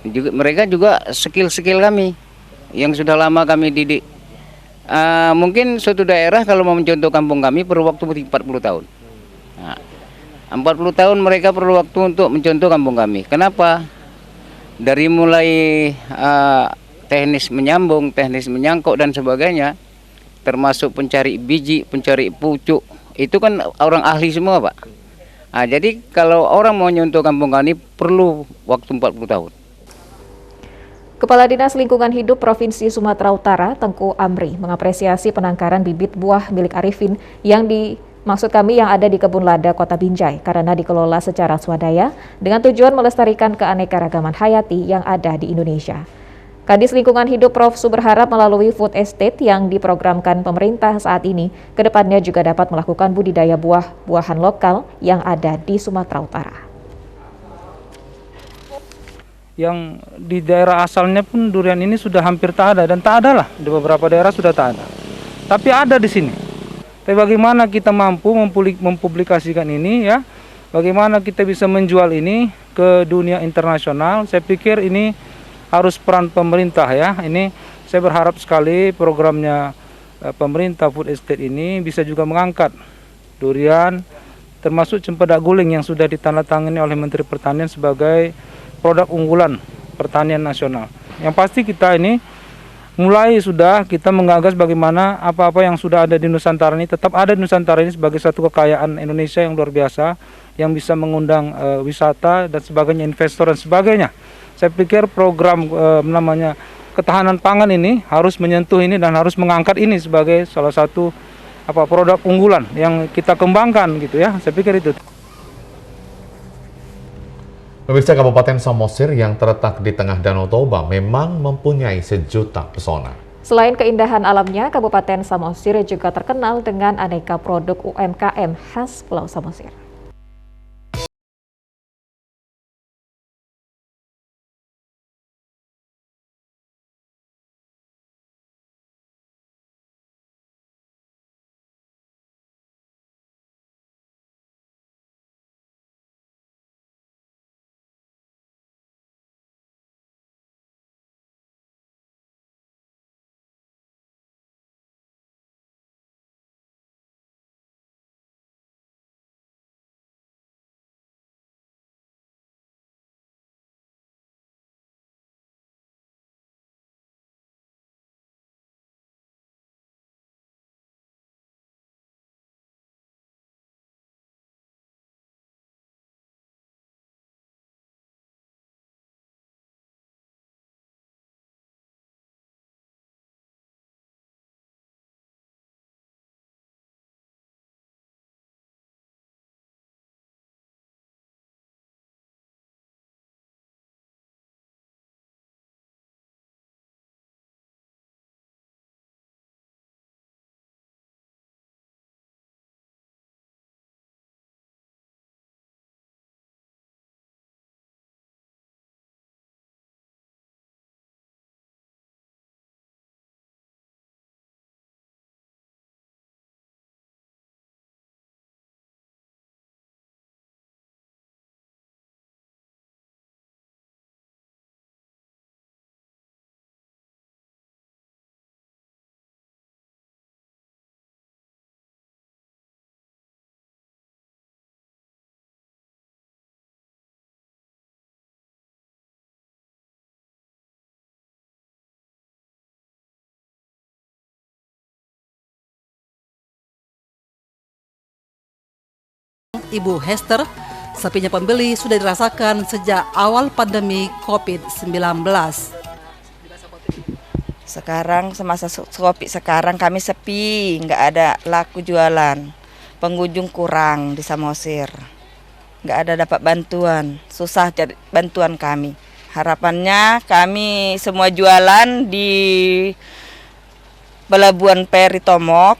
Mereka juga skill-skill kami yang sudah lama kami didik. Mungkin suatu daerah kalau mau mencontoh kampung kami perlu waktu 40 tahun. Nah, 40 tahun mereka perlu waktu untuk mencontoh kampung kami. Kenapa? Dari mulai teknis menyambung, teknis menyangkok dan sebagainya, termasuk pencari biji, pencari pucuk, itu kan orang ahli semua Pak. Nah, jadi kalau orang mau nyontoh kampung kami perlu waktu 40 tahun. Kepala Dinas Lingkungan Hidup Provinsi Sumatera Utara, Tengku Amri, mengapresiasi penangkaran bibit buah milik Arifin yang ada di Kebun Lada Kota Binjai karena dikelola secara swadaya dengan tujuan melestarikan keanekaragaman hayati yang ada di Indonesia. Kadis Lingkungan Hidup Prof. Su berharap melalui food estate yang diprogramkan pemerintah saat ini, kedepannya juga dapat melakukan budidaya buah-buahan lokal yang ada di Sumatera Utara. Yang di daerah asalnya pun durian ini sudah hampir tak ada dan tak ada lah, di beberapa daerah sudah tak ada. Tapi ada di sini. Tapi bagaimana kita mampu mempublikasikan ini ya, bagaimana kita bisa menjual ini ke dunia internasional, saya pikir ini harus peran pemerintah ya. Ini saya berharap sekali programnya pemerintah food estate ini bisa juga mengangkat durian termasuk cempedak guling yang sudah ditandatangani oleh Menteri Pertanian sebagai produk unggulan pertanian nasional. Yang pasti kita ini mulai sudah kita menggagas bagaimana apa-apa yang sudah ada di Nusantara ini tetap ada di Nusantara ini sebagai satu kekayaan Indonesia yang luar biasa yang bisa mengundang wisata dan sebagainya, investor dan sebagainya. Saya pikir program namanya ketahanan pangan ini harus menyentuh ini dan harus mengangkat ini sebagai salah satu produk unggulan yang kita kembangkan gitu ya. Saya pikir itu. Pemirsa, Kabupaten Samosir yang terletak di tengah Danau Toba memang mempunyai sejuta pesona. Selain keindahan alamnya, Kabupaten Samosir juga terkenal dengan aneka produk UMKM khas Pulau Samosir. Ibu Hester, sepinya pembeli sudah dirasakan sejak awal pandemi COVID-19. Sekarang semasa COVID sekarang kami sepi, nggak ada laku jualan, pengunjung kurang di Samosir. nggak ada dapat bantuan, susah cari bantuan kami. Harapannya kami semua jualan di Pelabuhan Peri Tomok,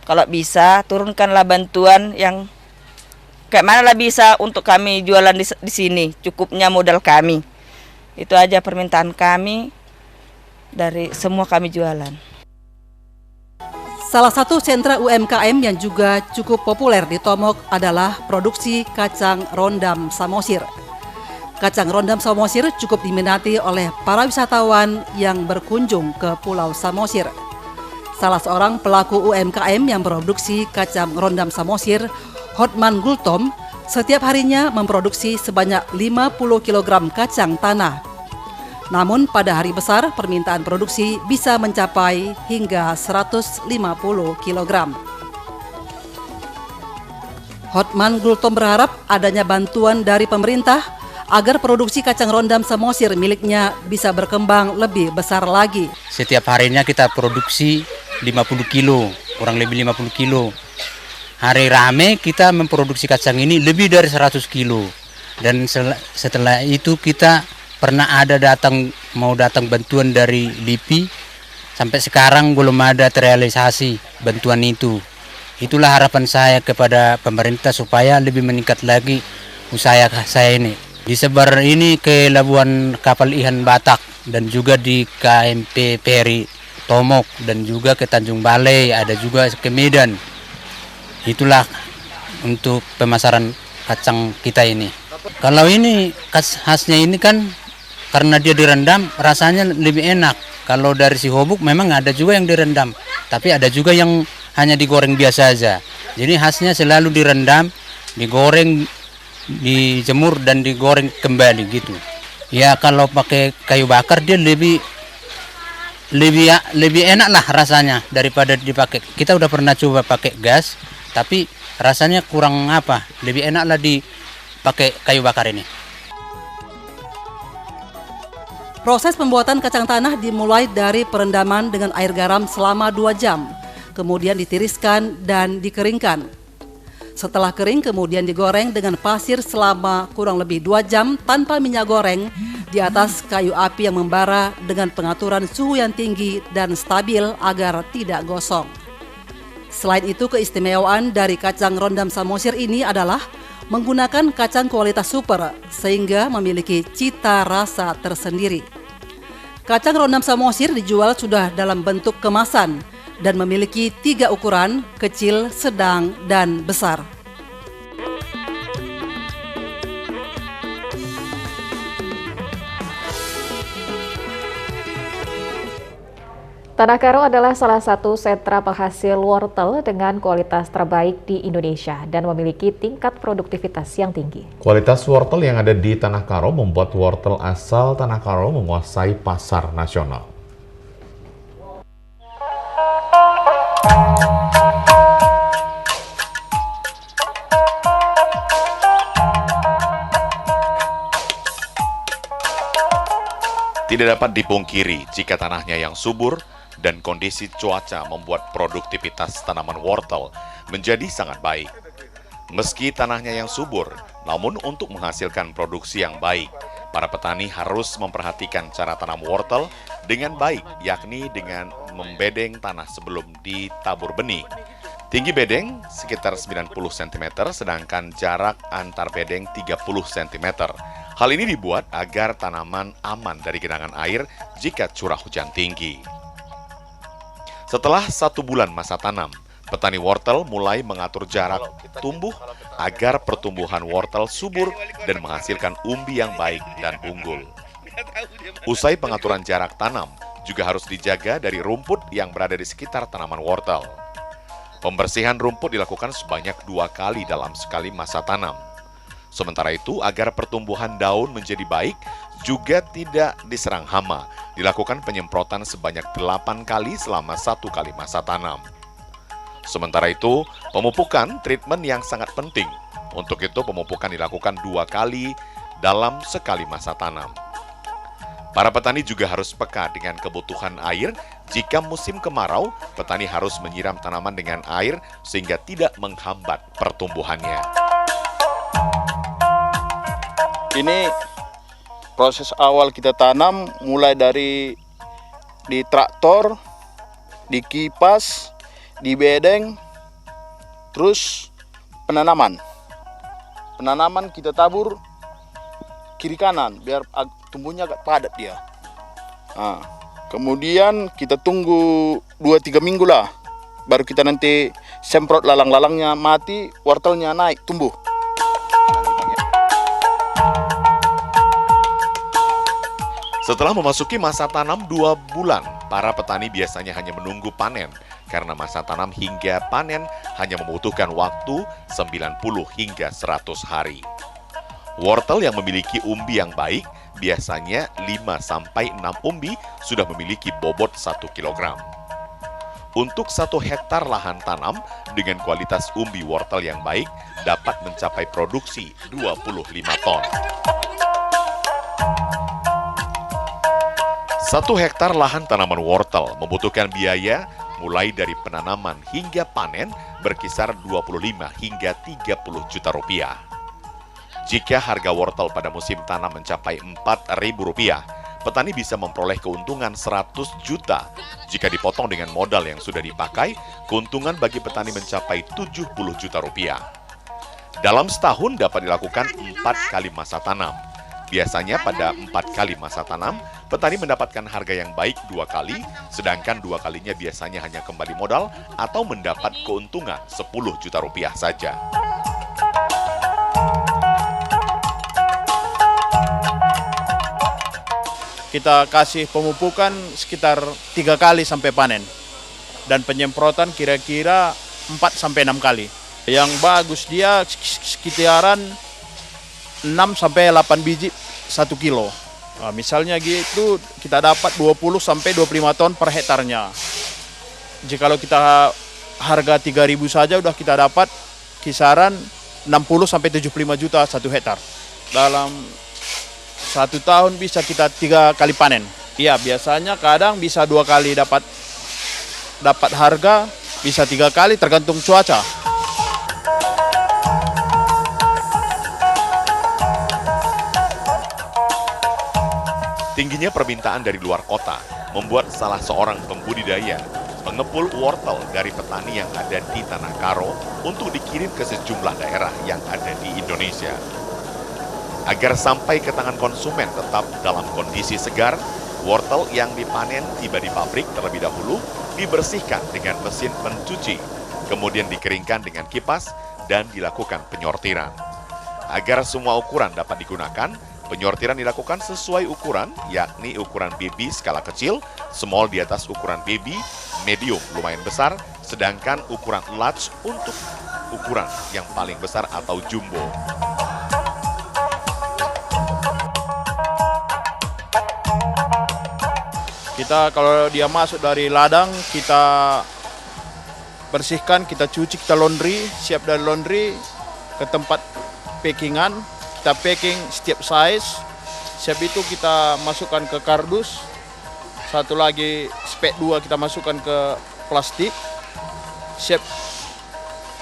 kalau bisa turunkanlah bantuan yang kayak mana lah bisa untuk kami jualan di sini, cukupnya modal kami. Itu aja permintaan kami dari semua kami jualan. Salah satu sentra UMKM yang juga cukup populer di Tomok adalah produksi kacang rondam Samosir. Kacang rondam Samosir cukup diminati oleh para wisatawan yang berkunjung ke Pulau Samosir. Salah seorang pelaku UMKM yang produksi kacang rondam Samosir, Hotman Gultom, setiap harinya memproduksi sebanyak 50 kg kacang tanah. Namun pada hari besar permintaan produksi bisa mencapai hingga 150 kg. Hotman Gultom berharap adanya bantuan dari pemerintah agar produksi kacang rondam Samosir miliknya bisa berkembang lebih besar lagi. Setiap harinya kita produksi 50 kilo, kurang lebih 50 kilo. Hari rame kita memproduksi kacang ini lebih dari 100 kilo. Dan setelah itu kita pernah ada mau datang bantuan dari LIPI, sampai sekarang belum ada terrealisasi bantuan itu. Itulah harapan saya kepada pemerintah supaya lebih meningkat lagi usaha saya ini. Disebar ini ke Labuan Kapal Ikan Batak dan juga di KMP Peri Tomok dan juga ke Tanjung Balai, ada juga ke Medan. Itulah untuk pemasaran kacang kita ini. Kalau ini khasnya ini kan karena dia direndam rasanya lebih enak. Kalau dari si hobuk memang ada juga yang direndam, tapi ada juga yang hanya digoreng biasa aja. Jadi khasnya selalu direndam, digoreng, dijemur dan digoreng kembali gitu. Ya kalau pakai kayu bakar dia lebih enak lah rasanya daripada dipakai. Kita udah pernah coba pakai gas, tapi rasanya kurang lebih enak lah dipakai kayu bakar ini. Proses pembuatan kacang tanah dimulai dari perendaman dengan air garam selama 2 jam, kemudian ditiriskan dan dikeringkan. Setelah kering kemudian digoreng dengan pasir selama kurang lebih 2 jam tanpa minyak goreng di atas kayu api yang membara dengan pengaturan suhu yang tinggi dan stabil agar tidak gosong. Selain itu, keistimewaan dari kacang rondam Samosir ini adalah menggunakan kacang kualitas super sehingga memiliki cita rasa tersendiri. Kacang rondam Samosir dijual sudah dalam bentuk kemasan dan memiliki 3 ukuran, kecil, sedang, dan besar. Tanah Karo adalah salah satu sentra penghasil wortel dengan kualitas terbaik di Indonesia dan memiliki tingkat produktivitas yang tinggi. Kualitas wortel yang ada di Tanah Karo membuat wortel asal Tanah Karo menguasai pasar nasional. Tidak dapat dipungkiri jika tanahnya yang subur dan kondisi cuaca membuat produktivitas tanaman wortel menjadi sangat baik. Meski tanahnya yang subur, namun untuk menghasilkan produksi yang baik, para petani harus memperhatikan cara tanam wortel dengan baik, yakni dengan membedeng tanah sebelum ditabur benih. Tinggi bedeng sekitar 90 cm, sedangkan jarak antar bedeng 30 cm. Hal ini dibuat agar tanaman aman dari genangan air jika curah hujan tinggi. Setelah 1 bulan masa tanam, petani wortel mulai mengatur jarak tumbuh agar pertumbuhan wortel subur dan menghasilkan umbi yang baik dan unggul. Usai pengaturan jarak tanam, juga harus dijaga dari rumput yang berada di sekitar tanaman wortel. Pembersihan rumput dilakukan sebanyak 2 kali dalam sekali masa tanam. Sementara itu, agar pertumbuhan daun menjadi baik, juga tidak diserang hama, dilakukan penyemprotan sebanyak 8 kali selama 1 kali masa tanam. Sementara itu, pemupukan treatment yang sangat penting. Untuk itu, pemupukan dilakukan 2 kali dalam sekali masa tanam. Para petani juga harus peka dengan kebutuhan air. Jika musim kemarau, petani harus menyiram tanaman dengan air sehingga tidak menghambat pertumbuhannya. Ini proses awal kita tanam mulai dari di traktor, di kipas, di bedeng, terus penanaman. Penanaman kita tabur kiri kanan biar tumbuhnya agak padat dia. Nah, kemudian kita tunggu 2-3 minggu lah, baru kita nanti semprot lalang-lalangnya mati, wortelnya naik tumbuh. Setelah memasuki masa tanam 2 bulan, para petani biasanya hanya menunggu panen karena masa tanam hingga panen hanya membutuhkan waktu 90 hingga 100 hari. Wortel yang memiliki umbi yang baik biasanya 5-6 umbi sudah memiliki bobot 1 kg. Untuk 1 hektar lahan tanam dengan kualitas umbi wortel yang baik dapat mencapai produksi 25 ton. 1 hektar lahan tanaman wortel membutuhkan biaya mulai dari penanaman hingga panen berkisar 25 hingga 30 juta rupiah. Jika harga wortel pada musim tanam mencapai Rp4.000, petani bisa memperoleh keuntungan 100 juta. Jika dipotong dengan modal yang sudah dipakai, keuntungan bagi petani mencapai 70 juta rupiah. Dalam setahun dapat dilakukan 4 kali masa tanam. Biasanya pada 4 kali masa tanam, petani mendapatkan harga yang baik 2 kali, sedangkan 2 kalinya biasanya hanya kembali modal atau mendapat keuntungan 10 juta rupiah saja. Kita kasih pemupukan sekitar 3 kali sampai panen. Dan penyemprotan kira-kira 4-6 kali. Yang bagus dia sekitaran 6-8 biji 1 kilo. Nah, misalnya gitu kita dapat 20-25 ton per hektarnya. Jika kita harga 3.000 saja udah kita dapat kisaran 60-75 juta 1 hektar. Dalam 1 tahun bisa kita 3 kali panen. Iya, biasanya kadang bisa 2 kali dapat harga, bisa 3 kali tergantung cuaca. Tingginya permintaan dari luar kota membuat salah seorang pembudidaya mengepul wortel dari petani yang ada di Tanah Karo untuk dikirim ke sejumlah daerah yang ada di Indonesia. Agar sampai ke tangan konsumen tetap dalam kondisi segar, wortel yang dipanen tiba di pabrik terlebih dahulu dibersihkan dengan mesin pencuci, kemudian dikeringkan dengan kipas dan dilakukan penyortiran. Agar semua ukuran dapat digunakan, penyortiran dilakukan sesuai ukuran, yakni ukuran baby skala kecil, small di atas ukuran baby, medium lumayan besar, sedangkan ukuran large untuk ukuran yang paling besar atau jumbo. Kita kalau dia masuk dari ladang, kita bersihkan, kita cuci, kita laundry, siap dari laundry ke tempat packingan. Kita packing setiap size. Siap itu kita masukkan ke kardus. Satu lagi spek 2 kita masukkan ke plastik. Siap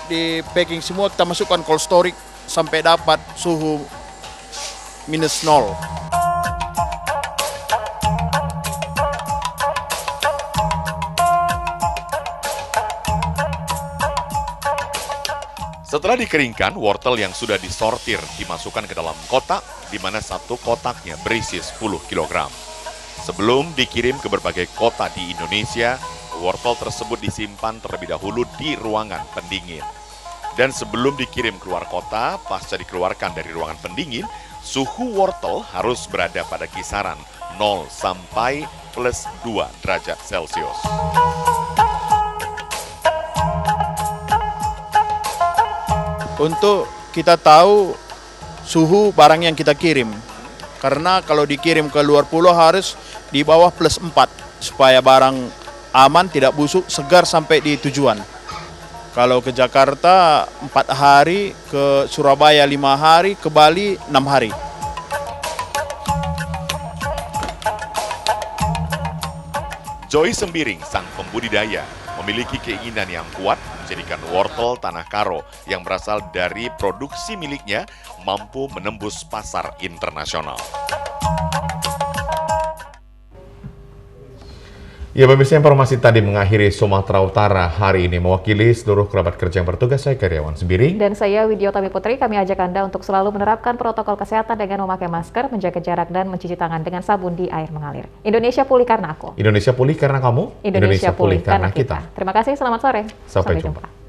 di packing semua, kita masukkan cold storage sampai dapat suhu -0. Setelah dikeringkan, wortel yang sudah disortir dimasukkan ke dalam kotak, di mana 1 kotaknya berisi 10 kg. Sebelum dikirim ke berbagai kota di Indonesia, wortel tersebut disimpan terlebih dahulu di ruangan pendingin. Dan sebelum dikirim keluar kota, pasca dikeluarkan dari ruangan pendingin, suhu wortel harus berada pada kisaran 0 sampai +2 derajat Celcius. Untuk kita tahu suhu barang yang kita kirim. Karena kalau dikirim ke luar pulau harus di bawah +4 supaya barang aman, tidak busuk, segar sampai di tujuan. Kalau ke Jakarta 4 hari, ke Surabaya 5 hari, ke Bali 6 hari. Joy Sembiring, sang pembudidaya, memiliki keinginan yang kuat menjadikan wortel tanah karo yang berasal dari produksi miliknya mampu menembus pasar internasional. Ya, pemirsa, informasi tadi mengakhiri Sumatera Utara hari ini. Mewakili seluruh kerabat kerja yang bertugas, saya Karyawan Sembiring. Dan saya Widyotami Putri, kami ajak Anda untuk selalu menerapkan protokol kesehatan dengan memakai masker, menjaga jarak, dan mencuci tangan dengan sabun di air mengalir. Indonesia pulih karena aku. Indonesia pulih karena kamu. Indonesia pulih karena kita. Terima kasih, selamat sore. Sampai jumpa.